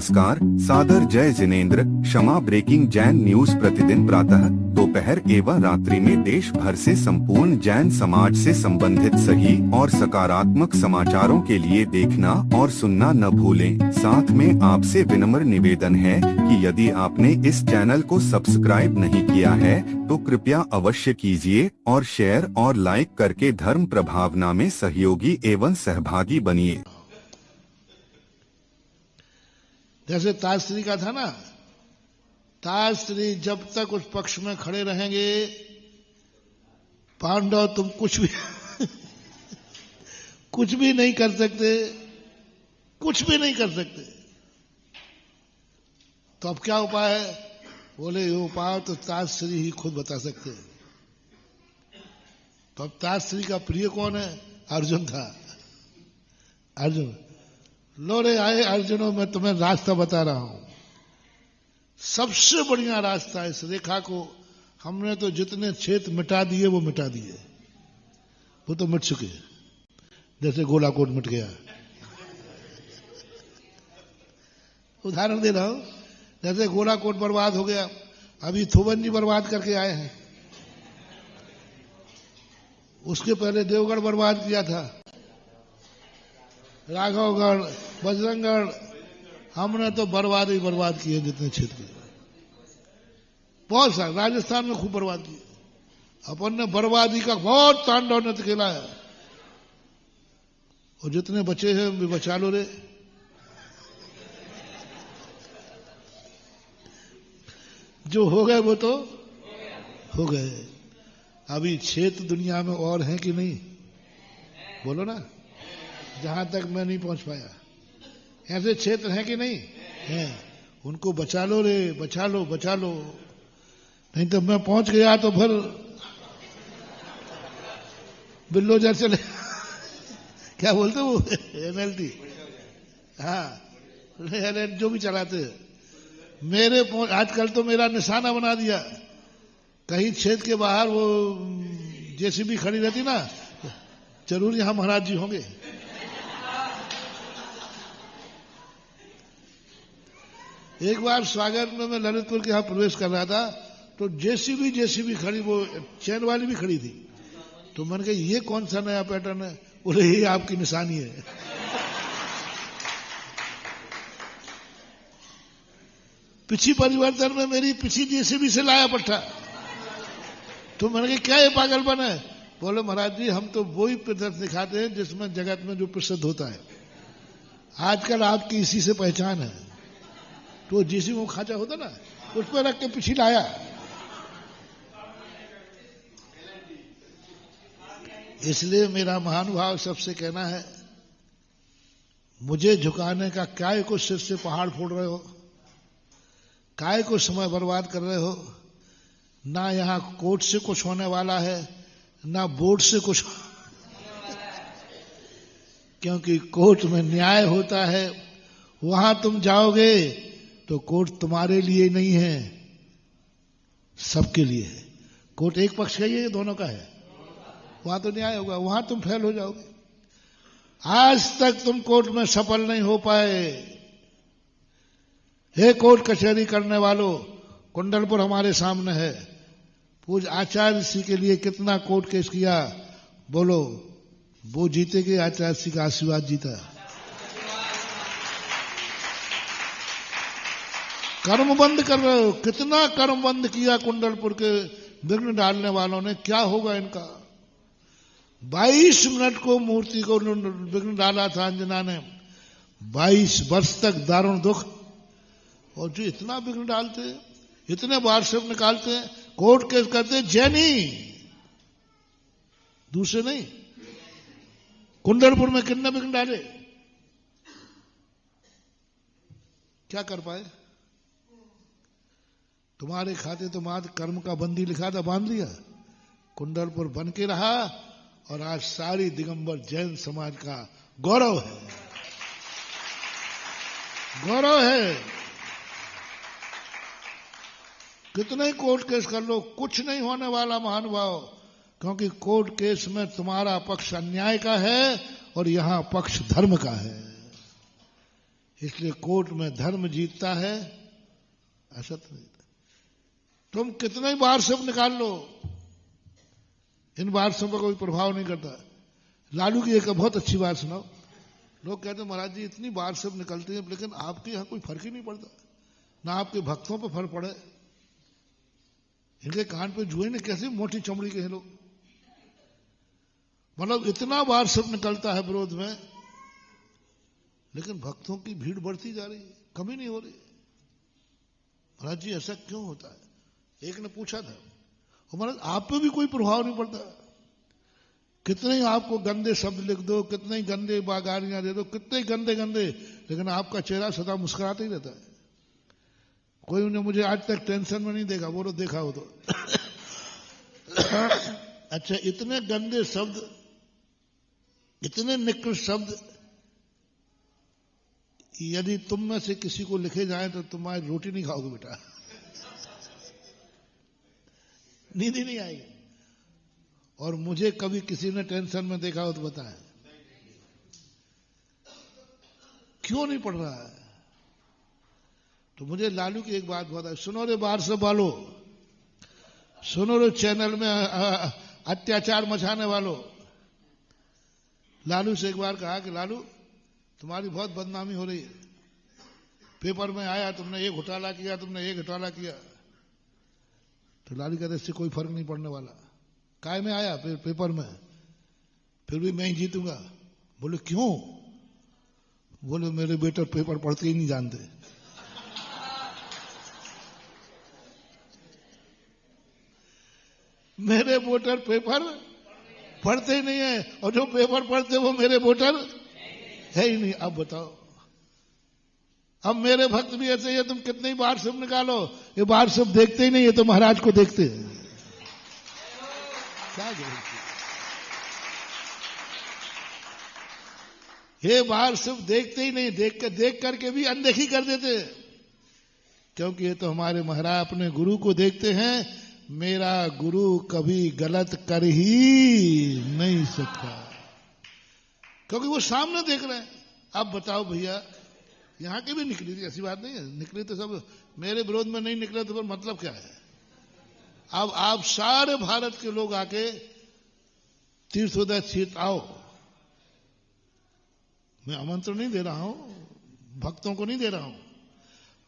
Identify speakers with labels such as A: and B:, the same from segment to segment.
A: नमस्कार, सादर जय जिनेंद्र। क्षमा ब्रेकिंग जैन न्यूज प्रतिदिन प्रातः, दोपहर एवं रात्रि में देश भर से संपूर्ण जैन समाज से संबंधित सही और सकारात्मक समाचारों के लिए देखना और सुनना न भूलें। साथ में आपसे विनम्र निवेदन है कि यदि आपने इस चैनल को सब्सक्राइब नहीं किया है तो कृपया अवश्य कीजिए और शेयर और लाइक करके धर्म प्रभावना में सहयोगी एवं सहभागी बनिए।
B: जैसे ताजश्री का था ना, ताजश्री जब तक उस पक्ष में खड़े रहेंगे, पांडव तुम कुछ भी नहीं कर सकते, कुछ भी नहीं कर सकते। तो अब क्या उपाय है? बोले ये उपाय तो ताजश्री ही खुद बता सकते हैं। तो अब ताजश्री का प्रिय कौन है? अर्जुन था। अर्जुन, लो रे आए अर्जुनों, मैं तुम्हें रास्ता बता रहा हूं। सबसे बढ़िया रास्ता है। इस रेखा को हमने तो जितने क्षेत्र मिटा दिए वो मिटा दिए, वो तो मिट चुके। जैसे गोलाकोट मिट गया। उदाहरण दे रहा हूं, जैसे गोलाकोट बर्बाद हो गया, अभी थोबन जी बर्बाद करके आए हैं। उसके पहले देवगढ़ बर्बाद किया था, राघवगढ़, बजरंगगढ़, हमने तो बर्बाद ही बर्बाद किए जितने क्षेत्र। बहुत सारे राजस्थान में खूब बर्बाद किए। अपन ने बर्बादी का बहुत तांडव नृत्य खेला है। और जितने बचे हैं भी बचा लो रे। जो हो गए वो तो हो गए। अभी क्षेत्र दुनिया में और हैं कि नहीं? बोलो ना। जहां तक मैं नहीं पहुंच पाया, ऐसे क्षेत्र हैं कि नहीं हैं? उनको बचा लो रे, बचा लो, बचा लो। नहीं तो मैं पहुंच गया तो फिर बिल्लोजर चले क्या बोलते वो एनएलटी, हाँ जो भी चलाते हैं। मेरे आजकल तो मेरा निशाना बना दिया। कहीं क्षेत्र के बाहर वो जेसीबी खड़ी रहती ना, जरूर यहां महाराज जी होंगे। एक बार स्वागत में मैं ललितपुर के यहां प्रवेश कर रहा था, तो जेसीबी खड़ी, वो चैन वाली भी खड़ी थी। तो मैंने कहा ये कौन सा नया पैटर्न है? बोले ये आपकी निशानी है। पिछी परिवर्तन में मेरी पिछी जेसीबी से लाया पट्टा। तो मैंने कहा क्या ये पागलपन है? बोले महाराज जी हम तो वही प्रदर्शन दिखाते हैं जिसमें जगत में जो प्रसिद्ध होता है। आजकल आपकी इसी से पहचान है। तो जिसी वो खांचा होता ना, उस पर रख के पीछे लाया। इसलिए मेरा महानुभाव सबसे कहना है, मुझे झुकाने का काय को सिर से पहाड़ फोड़ रहे हो, काय को समय बर्बाद कर रहे हो। ना यहां कोर्ट से कुछ होने वाला है, ना बोर्ड से कुछ क्योंकि कोर्ट में न्याय होता है। वहां तुम जाओगे तो कोर्ट तुम्हारे लिए नहीं है, सबके लिए है। कोर्ट एक पक्ष का ही है, दोनों का है। वहां तो न्याय होगा, वहां तुम फेल हो जाओगे। आज तक तुम कोर्ट में सफल नहीं हो पाए। हे कोर्ट कचहरी करने वालों, कुंडलपुर हमारे सामने है। पूज आचार्य श्री के लिए कितना कोर्ट केस किया, बोलो। वो जीते के आचार्य श्री का आशीर्वाद जीता। कर्म बंद कर रहे हो, कितना कर्म बंद किया कुंडलपुर के विघ्न डालने वालों ने। क्या होगा इनका? 22 मिनट को मूर्ति को विघ्न डाला था अंजना ने। 22 वर्ष तक दारुण दुख। और जो इतना विघ्न डालते, इतने बार से निकालते हैं, कोर्ट केस करते, जैनी दूसरे नहीं। कुंडलपुर में कितने विघ्न डाले, क्या कर पाए? तुम्हारे खाते तो मात्र कर्म का बंदी लिखा था, बांध लिया। कुंडलपुर बन के रहा और आज सारी दिगंबर जैन समाज का गौरव है, गौरव है। कितने कोर्ट केस कर लो, कुछ नहीं होने वाला महानुभाव। क्योंकि कोर्ट केस में तुम्हारा पक्ष अन्याय का है और यहां पक्ष धर्म का है। इसलिए कोर्ट में धर्म जीतता है, असत्य नहीं जीतता। तुम कितने ही बार सब निकाल लो, इन बारसों पर कोई प्रभाव नहीं करता। लालू की एक बहुत अच्छी बात सुनाओ। लोग कहते हैं महाराज जी इतनी बार सब निकलती है, लेकिन आपके यहाँ कोई फर्क ही नहीं पड़ता, ना आपके भक्तों पर फर्क पड़े। इनके कान पे जुए ने कैसे मोटी चमड़ी के हैं लोग। मतलब इतना बार सब निकलता है विरोध में, लेकिन भक्तों की भीड़ बढ़ती जा रही है, कमी नहीं हो रही। महाराज जी ऐसा क्यों होता है? एक ने पूछा था, महाराज आप पे भी कोई प्रभाव नहीं पड़ता। कितने ही आपको गंदे शब्द लिख दो, कितने ही गंदे गालियां दे दो, कितने ही गंदे गंदे, लेकिन आपका चेहरा सदा मुस्कुराते ही रहता है। कोई ने मुझे आज तक टेंशन में नहीं देखा, वो तो देखा हो तो। अच्छा, इतने गंदे शब्द, इतने निकृष्ट शब्द यदि तुम में से किसी को लिखे जाए तो तुम्हारी रोटी नहीं खाओगे बेटा, नींद ही नहीं आएगी। और मुझे कभी किसी ने टेंशन में देखा हो तो बताएं, क्यों नहीं पढ़ रहा है? तो मुझे लालू की एक बात बहुत है, सुनो रे बाहर से वालों, सुनो रे चैनल में अत्याचार मचाने वालों। लालू से एक बार कहा कि लालू तुम्हारी बहुत बदनामी हो रही है, पेपर में आया तुमने ये घोटाला किया, तुमने ये घोटाला किया। तो लालू कहते इससे कोई फर्क नहीं पड़ने वाला। काय में आया पेपर में, फिर भी मैं ही जीतूंगा। बोले क्यों? बोले मेरे बेटे पेपर पढ़ते ही नहीं जानते। मेरे वोटर पेपर पढ़ते ही नहीं है, और जो पेपर पढ़ते वो मेरे वोटर है ही नहीं। अब बताओ, अब मेरे भक्त भी ऐसे ही है, तुम कितनी बार सब निकालो, ये बार सब देखते ही नहीं है, तो महाराज को देखते हैं। क्या ये बार सब देखते ही नहीं, देख करके भी अनदेखी कर देते, क्योंकि ये तो हमारे महाराज अपने गुरु को देखते हैं। मेरा गुरु कभी गलत कर ही नहीं सकता, क्योंकि वो सामने देख रहे हैं। अब बताओ भैया, यहां के भी निकली थी, ऐसी बात नहीं है, निकली तो सब मेरे विरोध में नहीं निकले, तो फिर मतलब क्या है? अब आप सारे भारत के लोग आके तीर्थोदय क्षेत्र आओ। मैं आमंत्रण नहीं दे रहा हूं, भक्तों को नहीं दे रहा हूं।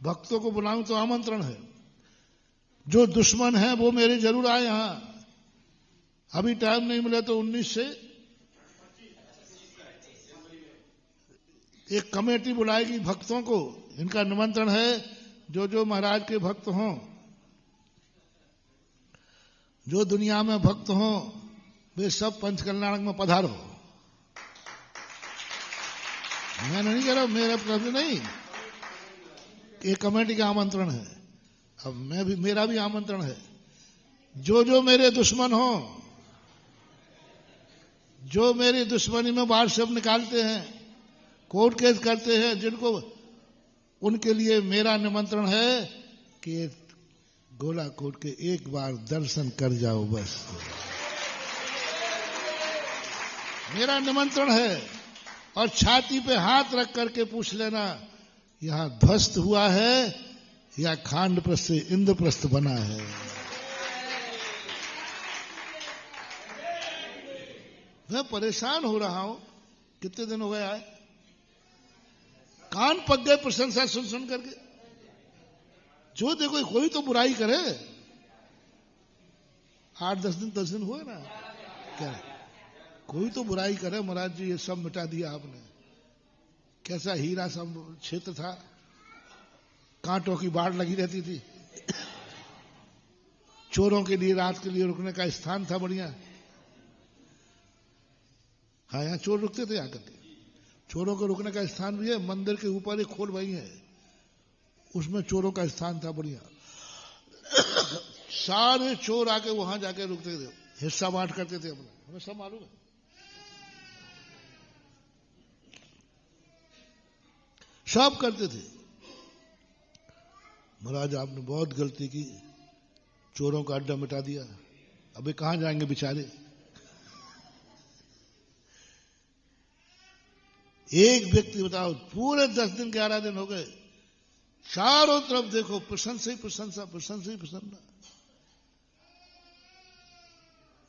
B: भक्तों को बुलाऊं तो आमंत्रण है। जो दुश्मन है वो मेरे जरूर आए यहां। अभी टाइम नहीं मिला तो 19 से एक कमेटी बुलाएगी भक्तों को, इनका निमंत्रण है। जो महाराज के भक्त हों, जो दुनिया में भक्त हों, वे सब पंचकल्याणक में पधारो। मैं नहीं कह रहा, मेरा प्रश्न नहीं, एक कमेटी का आमंत्रण है। अब मेरा भी आमंत्रण है। जो मेरे दुश्मन हो, जो मेरी दुश्मनी में बाहर सब निकालते हैं, कोर्ट केस करते हैं, जिनको, उनके लिए मेरा निमंत्रण है कि गोला कोर्ट के एक बार दर्शन कर जाओ बस। मेरा निमंत्रण है। और छाती पे हाथ रख करके पूछ लेना, यहां ध्वस्त हुआ है या खांडप्रस्थ से इंद्रप्रस्थ बना है। मैं परेशान हो रहा हूं, कितने दिन हो गए आए, कान पक गए प्रशंसा सुन करके। जो देखो कोई तो बुराई करे। 8-10 दिन हुए ना, क्या कोई तो बुराई करे, महाराज जी ये सब मिटा दिया आपने। कैसा हीरा सब क्षेत्र था, कांटों की बाढ़ लगी रहती थी, चोरों के लिए रात के लिए रुकने का स्थान था बढ़िया। हाँ, यहां चोर रुकते थे आकर के। चोरों को रुकने का स्थान भी है, मंदिर के ऊपर एक खोल वही है, उसमें चोरों का स्थान था बढ़िया। सारे चोर आके वहां जाके रुकते थे, हिस्सा बांट करते थे अपना, हमें सब मालूम है। सब करते थे। महाराज आपने बहुत गलती की, चोरों का अड्डा मिटा दिया, अबे कहां जाएंगे बेचारे। एक व्यक्ति बताओ, पूरे 10 दिन 11 दिन हो गए, चारों तरफ देखो प्रशंसा ही प्रशंसा, प्रशंसा ही प्रशंसा।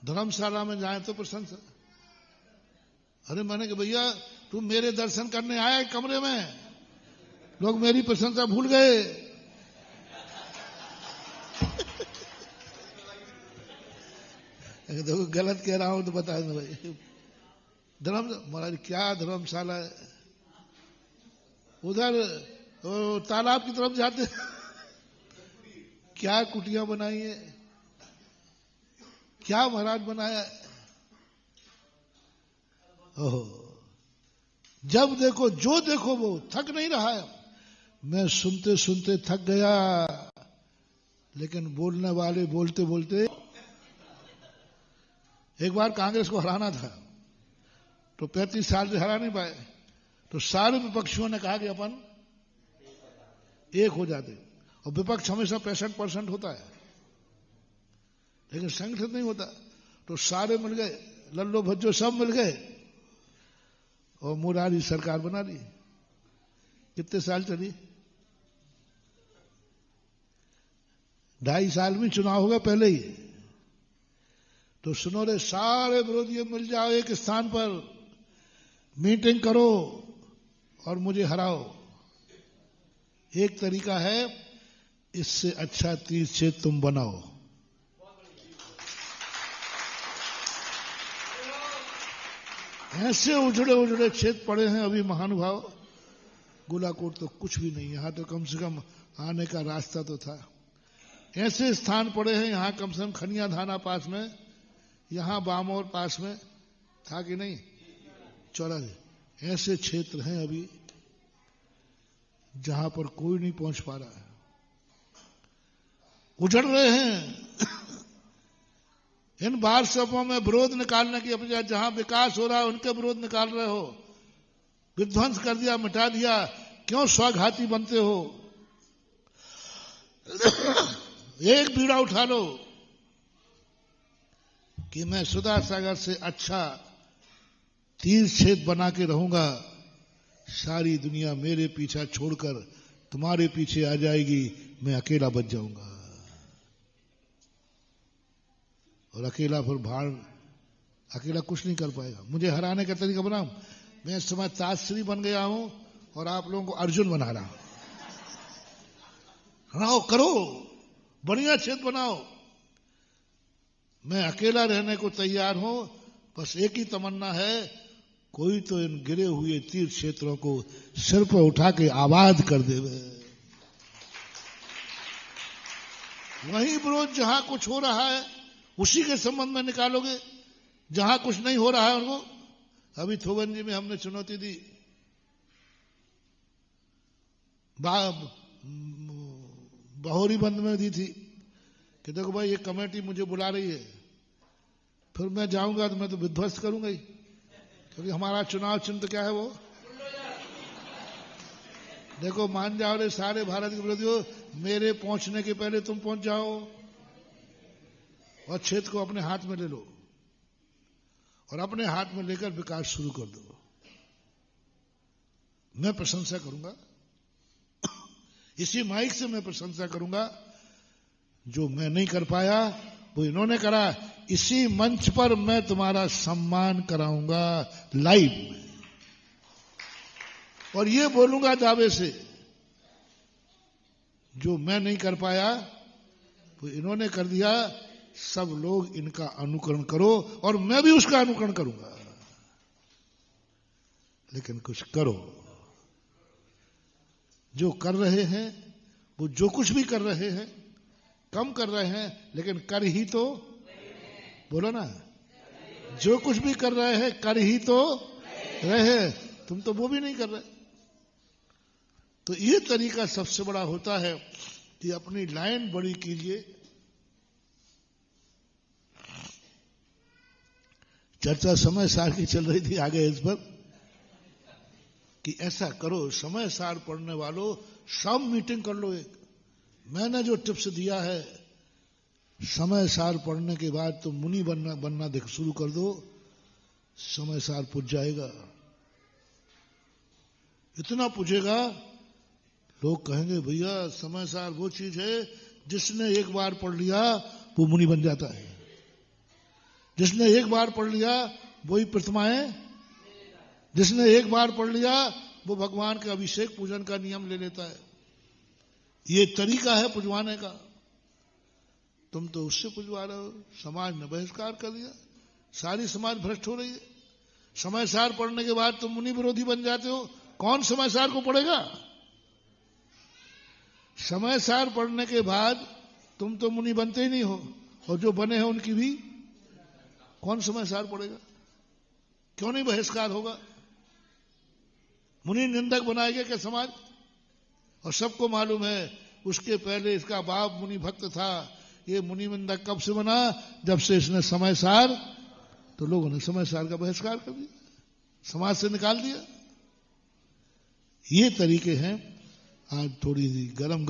B: धर्मशाला में जाए तो प्रशंसा। अरे मैंने कहा भैया तुम मेरे दर्शन करने आए कमरे में, लोग मेरी प्रशंसा भूल गए। देखो गलत कह रहा हूं तो बता दो भाई। महाराज क्या धर्मशाला है, उधर तालाब की तरफ जाते क्या कुटिया बनाई है, क्या महाराज बनाया है। ओहो, जब देखो जो देखो वो थक नहीं रहा है। मैं सुनते सुनते थक गया, लेकिन बोलने वाले बोलते बोलते। एक बार कांग्रेस को हराना था तो 35 साल से हरा नहीं पाए, तो सारे विपक्षियों ने कहा कि अपन एक हो जाते। और विपक्ष हमेशा 65% होता है, लेकिन संगठन नहीं होता। तो सारे मिल गए, लल्लो भज्जो सब मिल गए और मुरारी सरकार बना ली। कितने साल चली? 2.5 साल में चुनाव होगा पहले ही। तो सुनो रे, सारे विरोधी मिल जाओ एक स्थान पर, मीटिंग करो और मुझे हराओ। एक तरीका है, इससे अच्छा तीर्थ क्षेत्र तुम बनाओ। ऐसे उजड़े उजड़े क्षेत्र पड़े हैं अभी महानुभाव। गोलाकोट तो कुछ भी नहीं, यहां तो कम से कम आने का रास्ता तो था। ऐसे स्थान पड़े हैं, यहां कम से कम खनिया धाना पास में, यहां बामौर पास में था कि नहीं, चौराहे। ऐसे क्षेत्र हैं अभी जहां पर कोई नहीं पहुंच पा रहा है, उजड़ रहे हैं। इन बार सभाओं में विरोध निकालने की अपनी, जहां विकास हो रहा है उनके विरोध निकाल रहे हो। विध्वंस कर दिया, मिटा दिया, क्यों स्वाघाती बनते हो? एक बीड़ा उठा लो कि मैं सुधा सागर से अच्छा तीर्थ क्षेत्र बना के रहूंगा, सारी दुनिया मेरे पीछा छोड़कर तुम्हारे पीछे आ जाएगी, मैं अकेला बच जाऊंगा। और अकेला फिर भाड़, अकेला कुछ नहीं कर पाएगा। मुझे हराने का तरीका बनाऊं, मैं इस समय ताजश्री बन गया हूं और आप लोगों को अर्जुन बना रहा हूं। हराओ, करो, बढ़िया क्षेत्र बनाओ। मैं अकेला रहने को तैयार हूं, बस एक ही तमन्ना है, कोई तो इन गिरे हुए तीर्थ क्षेत्रों को सिर पर उठा के आबाद कर दे। वही विरोध जहां कुछ हो रहा है उसी के संबंध में निकालोगे, जहां कुछ नहीं हो रहा है उनको। अभी थोबंजी में हमने चुनौती दी, बहोरी बंद में दी थी कि देखो भाई ये कमेटी मुझे बुला रही है, फिर मैं जाऊंगा तो मैं तो विध्वस्त करूंगा ही, क्योंकि हमारा चुनाव चिन्ह तो क्या है वो। देखो मान जाओ रे सारे भारत के विरोधियों, मेरे पहुंचने के पहले तुम पहुंच जाओ और क्षेत्र को अपने हाथ में ले लो और अपने हाथ में लेकर विकास शुरू कर दो। मैं प्रशंसा करूंगा, इसी माइक से मैं प्रशंसा करूंगा। जो मैं नहीं कर पाया वो इन्होंने करा। इसी मंच पर मैं तुम्हारा सम्मान कराऊंगा लाइव में, और ये बोलूंगा दावे से, जो मैं नहीं कर पाया वो इन्होंने कर दिया। सब लोग इनका अनुकरण करो और मैं भी उसका अनुकरण करूंगा, लेकिन कुछ करो। जो कर रहे हैं वो जो कुछ भी कर रहे हैं, कम कर रहे हैं, लेकिन कर ही तो, बोलो ना, जो कुछ भी कर रहे हैं कर ही तो रहे। तुम तो वो भी नहीं कर रहे। तो ये तरीका सबसे बड़ा होता है कि अपनी लाइन बड़ी कीजिए। चर्चा समय सार की चल रही थी आगे इस पर कि ऐसा करो, समय सार पढ़ने वालों सब मीटिंग कर लो। एक मैंने जो टिप्स दिया है, समय सार पढ़ने के बाद तो मुनि बनना शुरू कर दो, समय सार पूछ जाएगा। इतना पूछेगा, लोग कहेंगे भैया समय सार वो चीज है जिसने एक बार पढ़ लिया वो मुनि बन जाता है, जिसने एक बार पढ़ लिया वही प्रतिमाएं, जिसने एक बार पढ़ लिया वो भगवान के अभिषेक पूजन का नियम ले लेता है। ये तरीका है पुजवाने का। तुम तो उससे पुजवा रहे हो, समाज ने बहिष्कार कर दिया, सारी समाज भ्रष्ट हो रही है। समय सार पढ़ने के बाद तुम मुनि विरोधी बन जाते हो, कौन समय सार को पढ़ेगा? समय सार पढ़ने के बाद तुम तो मुनि बनते ही नहीं हो, और जो बने हैं उनकी भी कौन समय सार पढ़ेगा? क्यों नहीं बहिष्कार होगा? मुनि निंदक बनाएगा क्या समाज? और सबको मालूम है उसके पहले इसका बाप मुनि भक्त था। ये मुनि निंदक कब से बना? जब से इसने समय सार, तो लोगों ने समय सार का बहिष्कार कर दिया, समाज से निकाल दिया। ये तरीके हैं। आज थोड़ी सी गरम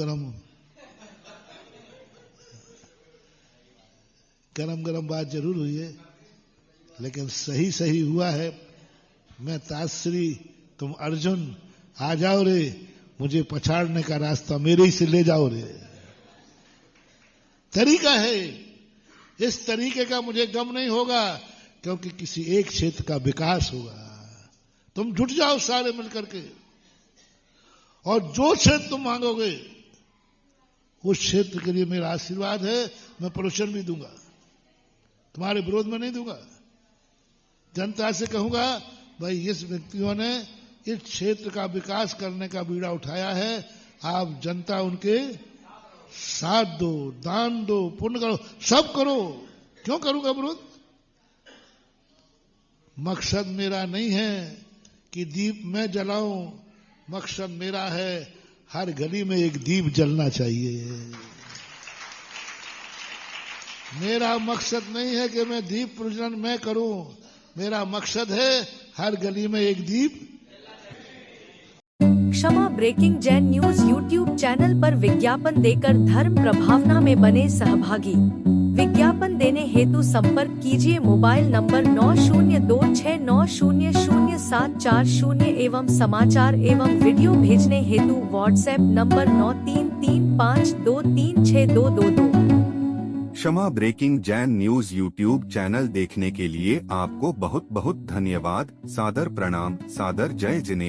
B: गरम बात जरूर हुई है, लेकिन सही हुआ है। मैं ताश्री, तुम अर्जुन, आ जाओ रे, मुझे पछाड़ने का रास्ता मेरे ही से ले जाओ रे। तरीका है। इस तरीके का मुझे गम नहीं होगा, क्योंकि किसी एक क्षेत्र का विकास होगा। तुम जुट जाओ सारे मिलकर के, और जो क्षेत्र तुम मांगोगे उस क्षेत्र के लिए मेरा आशीर्वाद है। मैं प्रवचन भी दूंगा, तुम्हारे विरोध में नहीं दूंगा। जनता से कहूंगा भाई इस व्यक्तियों ने इस क्षेत्र का विकास करने का बीड़ा उठाया है, आप जनता उनके साथ दो, दान दो, पुण्य करो, सब करो। क्यों करूंगा विरोध? मकसद मेरा नहीं है कि दीप मैं जलाऊं, मकसद मेरा है हर गली में एक दीप जलना चाहिए। मेरा मकसद नहीं है कि मैं दीप प्रज्वलन मैं करूं, मेरा मकसद है हर गली में एक दीप।
C: Kshama breaking Jain news YouTube channel पर विज्ञापन देकर धर्म प्रभावना में बने सहभागी। विज्ञापन देने हेतु संपर्क कीजिए मोबाइल नंबर 9026900740 एवं समाचार एवं वीडियो भेजने हेतु WhatsApp number 9335236222।
A: Kshama breaking Jain news YouTube channel देखने के लिए आपको बहुत बहुत धन्यवाद। सादर प्रणाम, सादर जय जिनेंद्र।